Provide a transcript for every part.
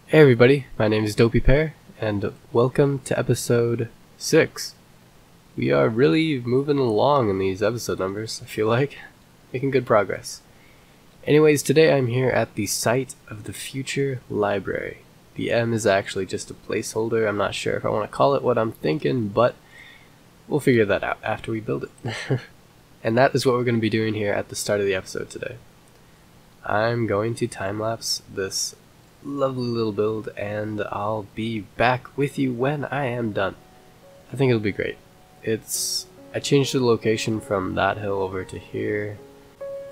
Hey everybody, my name is Dopey Pear, and welcome to episode 6. We are really moving along in these episode numbers, I feel like. Making good progress. Anyways, today I'm here at the site of the future library. The M is actually just a placeholder. I'm not sure if I want to call it what I'm thinking, but we'll figure that out after we build it. And that is what we're going to be doing here at the start of the episode today. I'm going to time-lapse this lovely little build, and I'll be back with you when I am done. I think it'll be great. I changed the location from that hill over to here.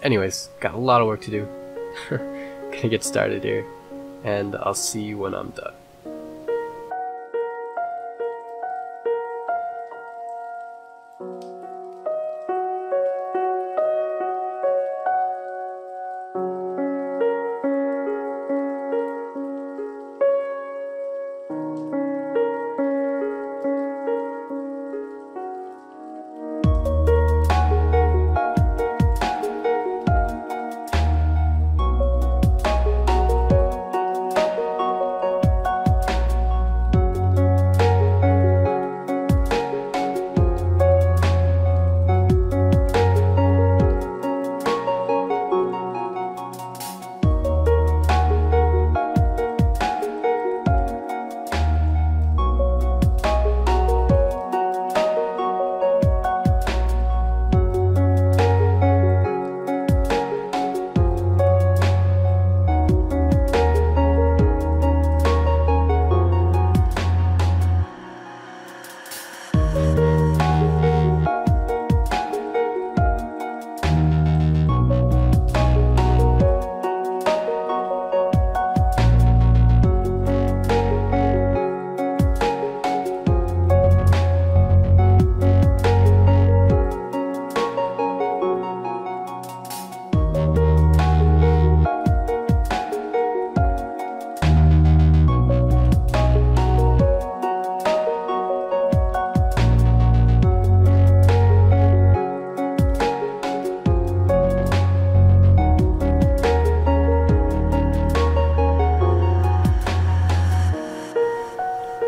Anyways, got a lot of work to do. Gonna get started here, and I'll see you when I'm done.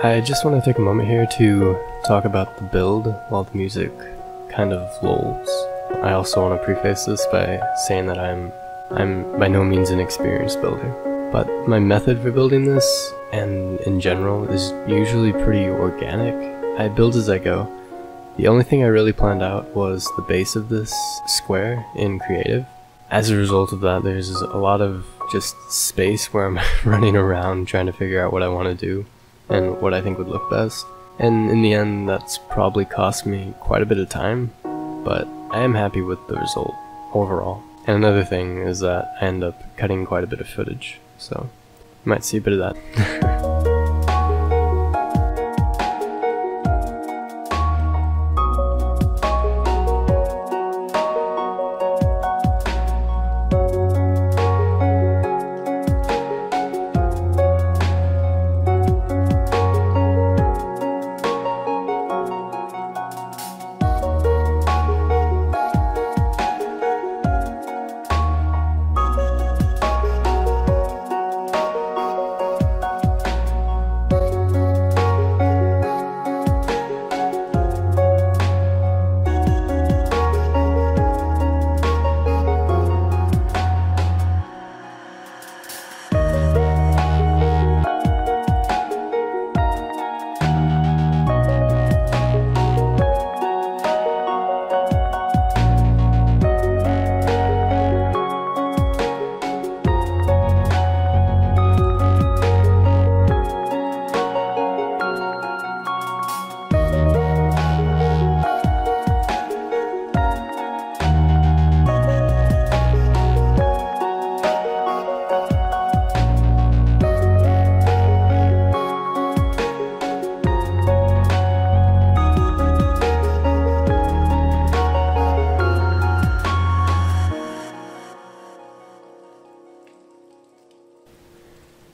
I just want to take a moment here to talk about the build while the music kind of lulls. I also want to preface this by saying that I'm by no means an experienced builder, but my method for building this, and in general, is usually pretty organic. I build as I go. The only thing I really planned out was the base of this square in creative. As a result of that, there's a lot of just space where I'm running around trying to figure out what I want to do and what I think would look best. And in the end, that's probably cost me quite a bit of time, but I am happy with the result overall. And another thing is that I end up cutting quite a bit of footage, so you might see a bit of that.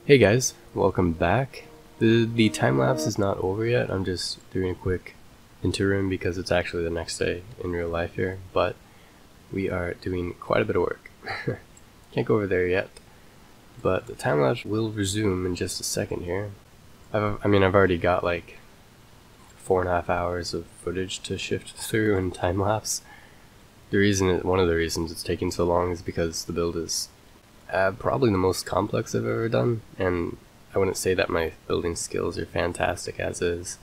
Hey guys, welcome back. The time-lapse is not over yet. I'm just doing a quick interim because it's actually the next day in real life here, but we are doing quite a bit of work. Can't go over there yet. But the time lapse will resume in just a second here. I've already got like 4.5 hours of footage to shift through in time lapse. One of the reasons it's taking so long is because the build is probably the most complex I've ever done, and I wouldn't say that my building skills are fantastic as is.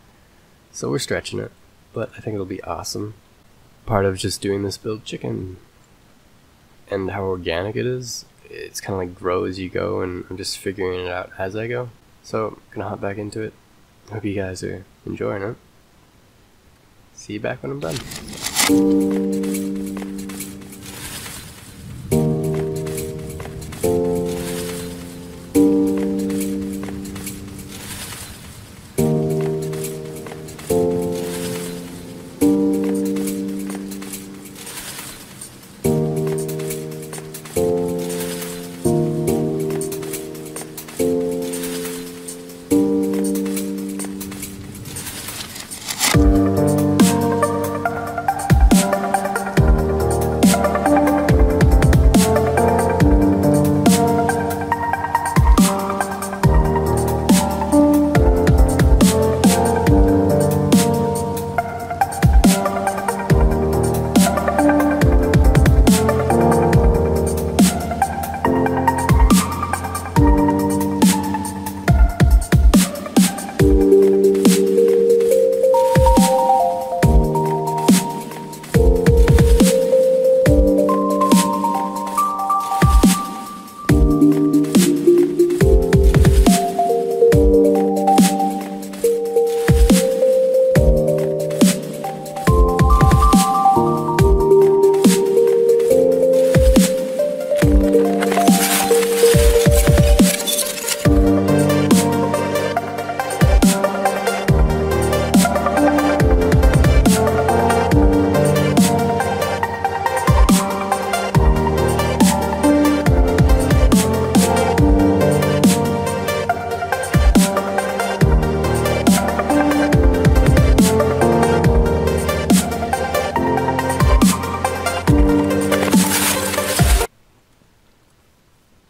So we're stretching it, but I think it'll be awesome. Part of just doing this build chicken and how organic it is, it's kind of like grow as you go, and I'm just figuring it out as I go. So I'm gonna hop back into it. Hope you guys are enjoying it. See you back when I'm done.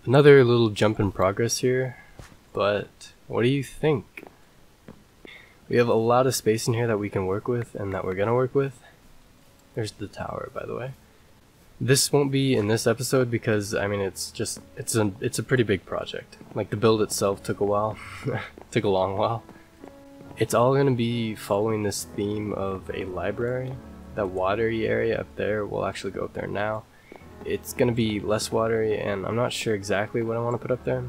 Another little jump in progress here, but what do you think? We have a lot of space in here that we can work with and that we're gonna work with. There's the tower, by the way. This won't be in this episode because it's a pretty big project. Like, the build itself took a while. Took a long while. It's all gonna be following this theme of a library. That watery area up there, we'll actually go up there now. It's gonna be less watery, and I'm not sure exactly what I want to put up there.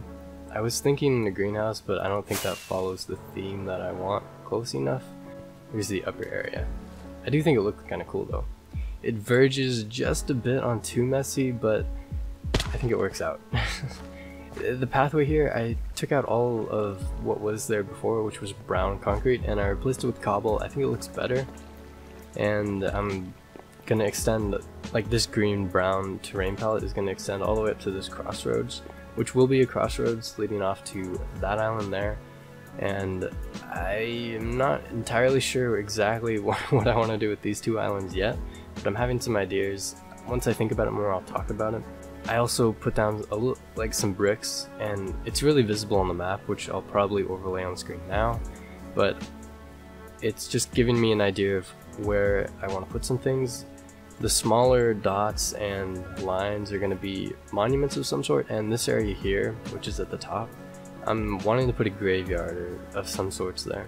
I was thinking a greenhouse, but I don't think that follows the theme that I want close enough. Here's the upper area. I do think it looks kind of cool though. It verges just a bit on too messy, but I think it works out. The pathway here, I took out all of what was there before, which was brown concrete, and I replaced it with cobble. I think it looks better, and I'm gonna extend, like, this green-brown terrain palette is gonna extend all the way up to this crossroads, which will be a crossroads leading off to that island there. And I am not entirely sure exactly what I want to do with these two islands yet, but I'm having some ideas. Once I think about it more, I'll talk about it. I also put down some bricks, and it's really visible on the map, which I'll probably overlay on screen now, but it's just giving me an idea of where I want to put some things. The smaller dots and lines are going to be monuments of some sort, and this area here, which is at the top, I'm wanting to put a graveyard of some sorts there.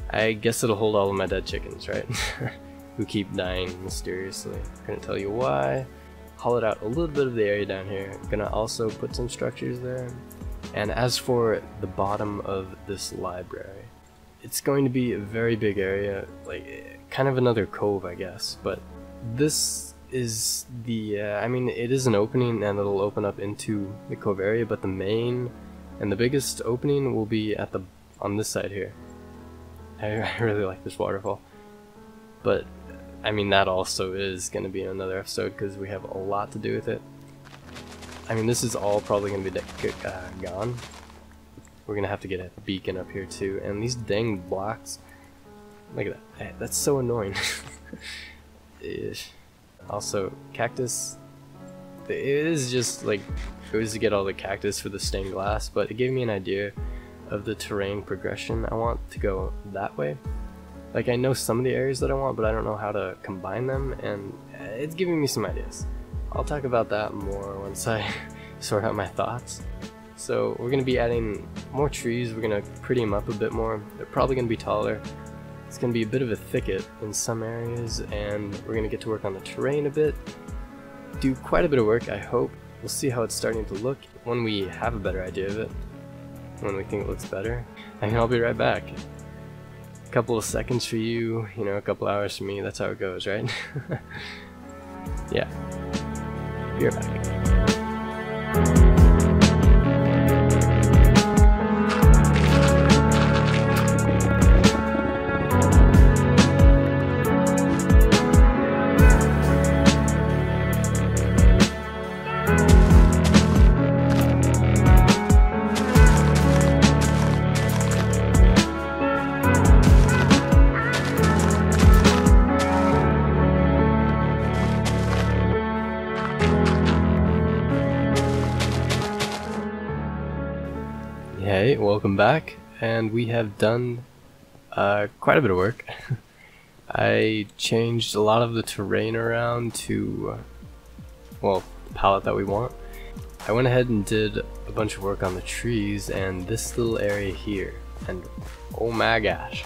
I guess it'll hold all of my dead chickens, right? Who keep dying mysteriously. Couldn't tell you why. Hollowed out a little bit of the area down here. Gonna also put some structures there. And as for the bottom of this library, it's going to be a very big area, like kind of another cove, I guess, but this is the, it is an opening and it'll open up into the cove area, but the main and the biggest opening will be on this side here. I really like this waterfall, but that also is going to be another episode because we have a lot to do with it. This is all probably going to be gone. We're going to have to get a beacon up here too, and these dang blocks, look at that, that's so annoying. Also, cactus, it is just like It was to get all the cactus for the stained glass, but it gave me an idea of the terrain progression. I want to go that way. Like, I know some of the areas that I want, but I don't know how to combine them, and it's giving me some ideas. I'll talk about that more once I sort out my thoughts. So we're going to be adding more trees. We're going to pretty them up a bit more. They're probably going to be taller. It's going to be a bit of a thicket in some areas, and we're going to get to work on the terrain a bit. Do quite a bit of work, I hope. We'll see how it's starting to look when we have a better idea of it. When we think it looks better. I mean, I'll be right back. A couple of seconds for you, you know, a couple hours for me. That's how it goes, right? Yeah. Be right back. Hey, welcome back, and we have done quite a bit of work. I changed a lot of the terrain around to, well, the palette that we want. I went ahead and did a bunch of work on the trees and this little area here, and oh my gosh,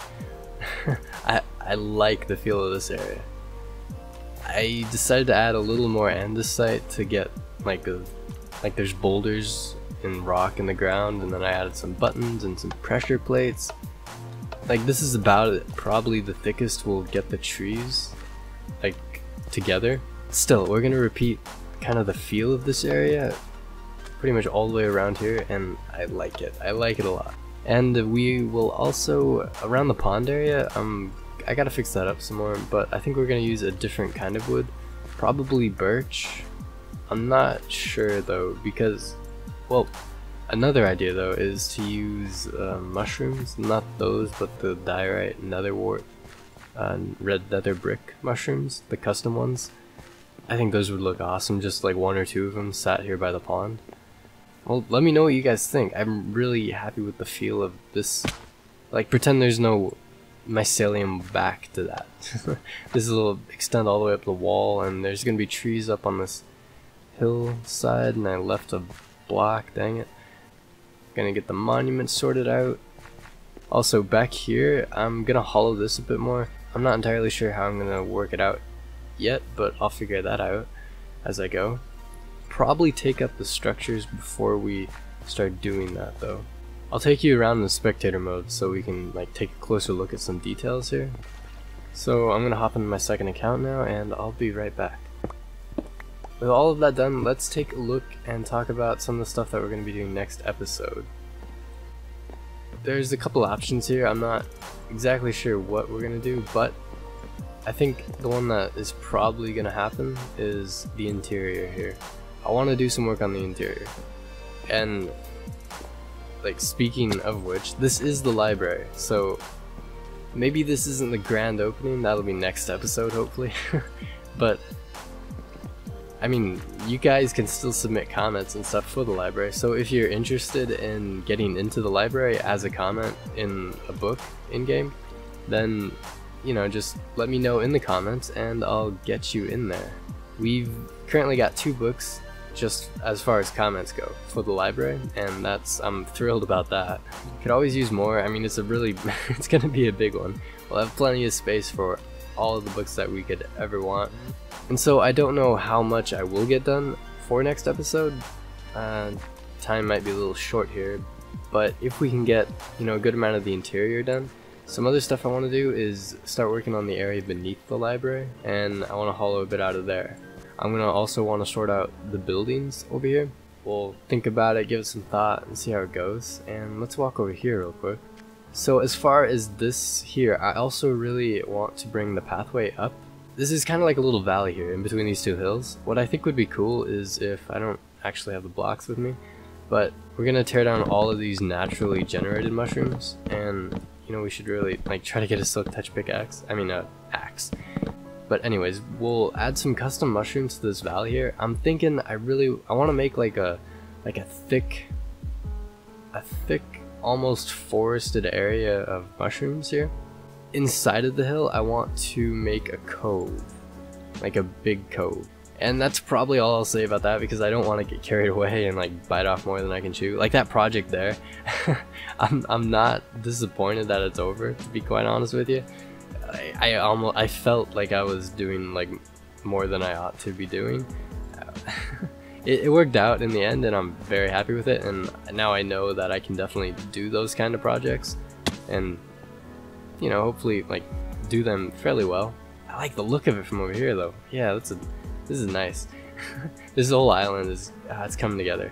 I like the feel of this area. I decided to add a little more andesite to get like there's boulders and rock in the ground, and then I added some buttons and some pressure plates. Like, this is about it. Probably the thickest we'll get the trees like together. Still, we're gonna repeat kind of the feel of this area pretty much all the way around here, and I like it. I like it a lot. And we will also, around the pond area, I gotta fix that up some more, but I think we're gonna use a different kind of wood, probably birch. I'm not sure though, because, well, another idea though is to use mushrooms, not those, but the diorite netherwort, red nether brick mushrooms, the custom ones. I think those would look awesome, just like one or two of them sat here by the pond. Well, let me know what you guys think. I'm really happy with the feel of this. Like, pretend there's no mycelium back to that. This will extend all the way up the wall, and there's gonna be trees up on this hillside, and I left a block, dang it. Gonna get the monument sorted out. Also, back here, I'm gonna hollow this a bit more. I'm not entirely sure how I'm gonna work it out yet, but I'll figure that out as I go. Probably take up the structures before we start doing that though. I'll take you around in the spectator mode so we can like take a closer look at some details here. So I'm gonna hop into my second account now, and I'll be right back. With all of that done, let's take a look and talk about some of the stuff that we're going to be doing next episode. There's a couple options here. I'm not exactly sure what we're going to do, but I think the one that is probably going to happen is the interior here. I want to do some work on the interior. And, like, speaking of which, this is the library, so maybe this isn't the grand opening. That'll be next episode, hopefully. But I mean, you guys can still submit comments and stuff for the library, so if you're interested in getting into the library as a comment in a book in-game, then, you know, just let me know in the comments and I'll get you in there. We've currently got 2 books just as far as comments go for the library, and I'm thrilled about that. Could always use more. I mean, it's it's gonna be a big one. We'll have plenty of space for all of the books that we could ever want. And so I don't know how much I will get done for next episode. Time might be a little short here, but if we can get, you know, a good amount of the interior done, some other stuff I want to do is start working on the area beneath the library, and I want to hollow a bit out of there. I'm going to also want to sort out the buildings over here. We'll think about it, give it some thought, and see how it goes. And let's walk over here real quick. So as far as this here, I also really want to bring the pathway up. This is kind of like a little valley here in between these 2 hills. What I think would be cool is if I don't actually have the blocks with me, but we're going to tear down all of these naturally generated mushrooms, and, you know, we should really like try to get a silk touch pickaxe. I mean, axe. But anyways, we'll add some custom mushrooms to this valley here. I'm thinking I want to make like a like a thick almost forested area of mushrooms here. Inside of the hill I want to make a cove, like a big cove. And that's probably all I'll say about that, because I don't want to get carried away and like bite off more than I can chew. Like that project there, I'm not disappointed that it's over, to be quite honest with you. I felt like I was doing like more than I ought to be doing. It worked out in the end, and I'm very happy with it. And now I know that I can definitely do those kind of projects, and you know, hopefully like do them fairly well. I like the look of it from over here though. Yeah, this is nice. This whole island is it's coming together,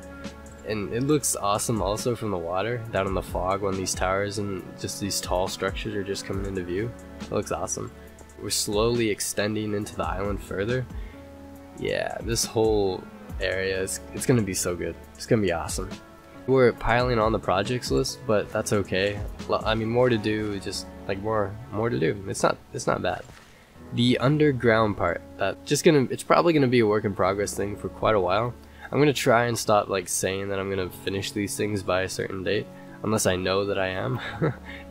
and it looks awesome also from the water down in the fog when these towers and just these tall structures are just coming into view. It looks awesome. We're slowly extending into the island further. Yeah, this whole area it's gonna be so good. It's gonna be awesome. We're piling on the projects list, but that's okay. I mean, more to do, just like more to do. It's not bad. The underground part, it's probably gonna be a work in progress thing for quite a while. I'm gonna try and stop like saying that I'm gonna finish these things by a certain date, unless I know that I am,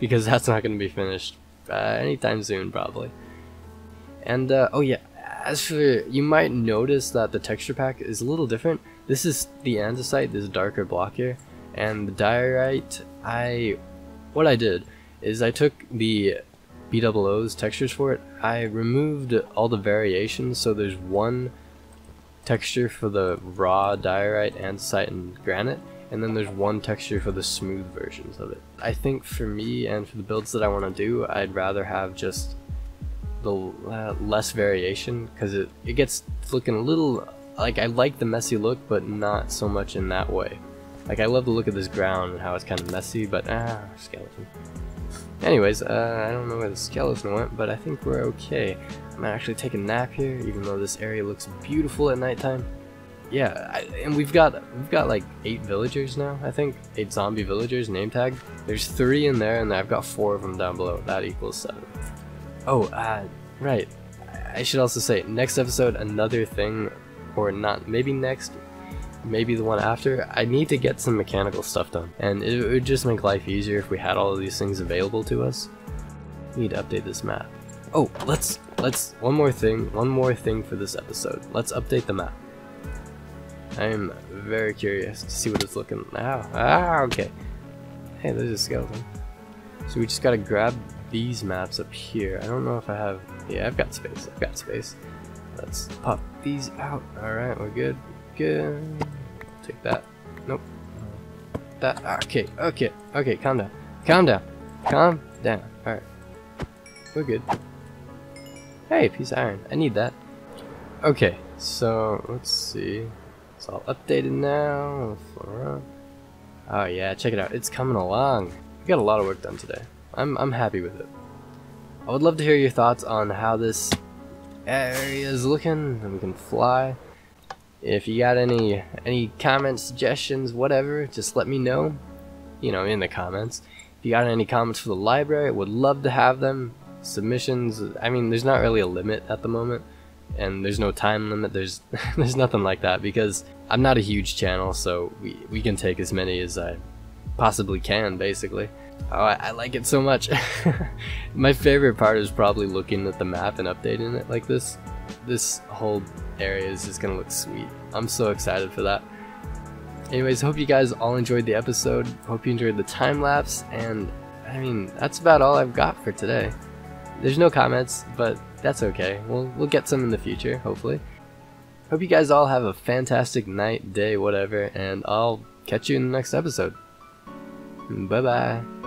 because that's not gonna be finished anytime soon probably. And oh yeah, as for, you might notice that the texture pack is a little different. This is the andesite, this darker block here, and the diorite. What I did is I took the BOO's textures for it. I removed all the variations, so there's one texture for the raw diorite, andesite, and granite, and then there's one texture for the smooth versions of it. I think for me and for the builds that I want to do, I'd rather have just the less variation, because it gets looking a little like, I like the messy look, but not so much in that way. Like, I love the look of this ground and how it's kind of messy, but skeleton. Anyways, I don't know where the skeleton went, but I think we're okay. I'm gonna actually take a nap here, even though this area looks beautiful at nighttime. Yeah, and we've got like 8 villagers now, I think. 8 zombie villagers name tagged. There's 3 in there, and I've got 4 of them down below. That equals 7. Oh, right. I should also say, next episode, another thing, or not, maybe next, maybe the one after, I need to get some mechanical stuff done, and it would just make life easier if we had all of these things available to us. We need to update this map. Oh, let's one more thing for this episode. Let's update the map. I am very curious to see what it's looking. Okay. Hey, there's a skeleton. So we just gotta grab these maps up here. I don't know if I have. Yeah, I've got space. Let's pop these out. Alright, we're good. Take that. Nope. That. Okay, calm down. Alright. We're good. Hey, piece of iron. I need that. Okay, so let's see. It's all updated now. Oh yeah, check it out. It's coming along. We got a lot of work done today. I'm happy with it. I would love to hear your thoughts on how this area is looking, and we can fly. If you got any comments, suggestions, whatever, just let me know, you know, in the comments. If you got any comments for the library, would love to have them. Submissions, I mean, there's not really a limit at the moment, and there's no time limit. There's nothing like that, because I'm not a huge channel, so we can take as many as I possibly can, basically. Oh, I like it so much. My favorite part is probably looking at the map and updating it like this. This whole area is just gonna look sweet. I'm so excited for that. Anyways, hope you guys all enjoyed the episode. Hope you enjoyed the time lapse, and I mean, that's about all I've got for today. There's no comments, but that's okay. We'll get some in the future, hopefully. Hope you guys all have a fantastic night, day, whatever, and I'll catch you in the next episode. Bye bye.